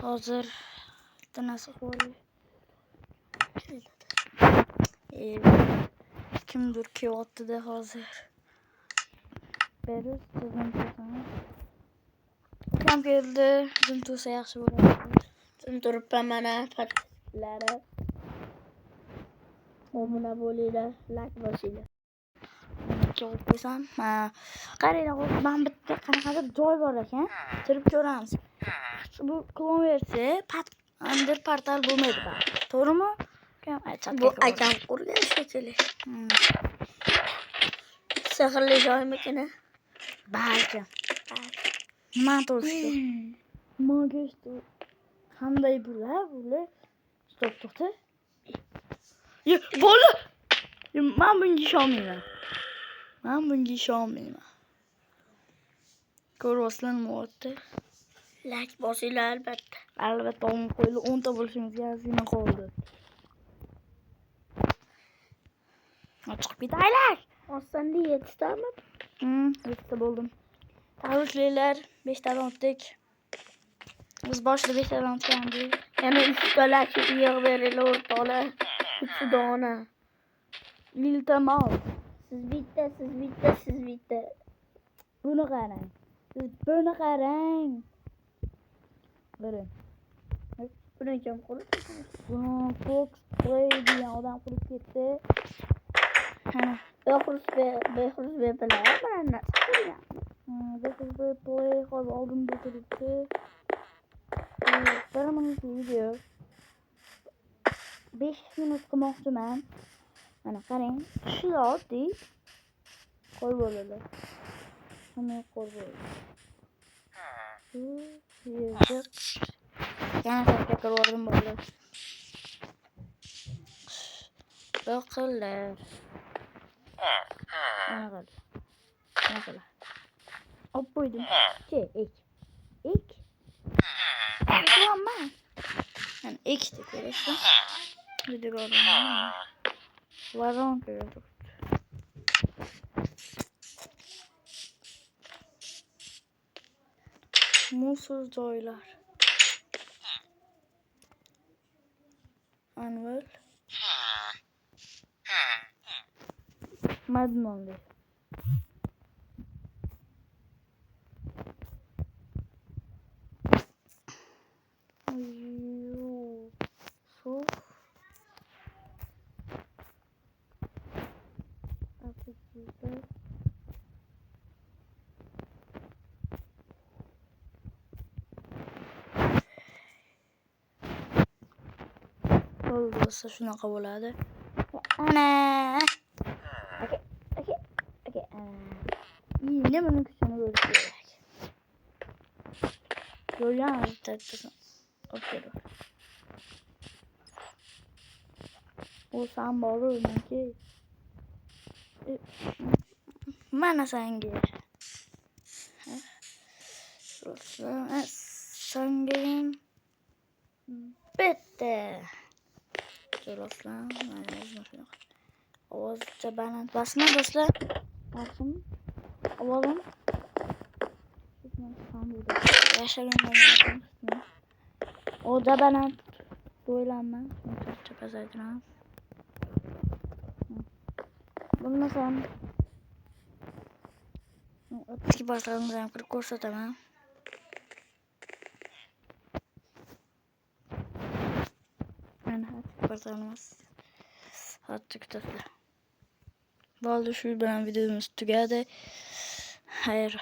hozir bitta narsa qilib kimdir kelyapti-da hozir. Berus Kam keldi, zum tursa yaxshi bo'ladi. Zum turibman mana podpiskalari. Obuna bo'linglar, like bosinglar. Javob bersam, qaranglar, men bitta qanaqadir joy bor ekan, kirib ko'ramiz. Bu kilometri andir portal bo'lmaydi bu. To'g'rimi? Bu akam qurgan shekilli. Sehrli joymikin? Balki. Men to'g'risi. Magistr. Qanday bular? Stop to'xta. Bola. Men bunga ishonmayman. Ko'ryapsizlar nima bo'lyapti? Like bosinglar albatta. Albatta qo'ydi 10 ta bo'lishimizga ozgina qoldi. Chiqib ketaylar. Ostonda 7 tami? 7 ta bo'ldim. Tabriklaylar, 5 tadan o'tdik. Biz boshida 5 tadan o'tgandik. Yana 3 ta like yig'ib beringlar o'rtoqlar. 3 dona. Iltimos. Siz bitta. Buni qarang. Qarang. Buni kim qurdi? Fox Play degan odam qurib ketdi. Behruz bilan narsa qilgan. Behruz Play hozir oldimda turibdi. Bir minut video. 5 minut qilmoqchiman. Mana qarang, shular oddiy qo'y bo'ladi. Hamma qo'y bo'ladi. Yana takka ko'rdim bolalar. Boqinglar. Mana qil. Qo'ydim. Ik. Tamam. Yani ekti ko'rasizmi? Video ko'raman. Воронка тут. Musor joylar. Anvil. Madmonli. Bo'lsa shunaqa bo'ladi. Ana. Aka. Yine bunun kuchini ko'rish kerak. Ko'rgansiz. Okey. Bu sam borurmanki. Mana senga. Senga bitta. Do'stlar, mana o'zim ovozcha baland basma do'stlar. Bakın. Ovozim. Yashagan. Oda baland o'ylanma. Shuncha pasaytiramiz. Bo'lmasam o'tki boshlarimizni ham kirib ko'rsataman. Bartanımız. Hadi kutlasın. Valde şu bilan videomuz tugadi. Hayır.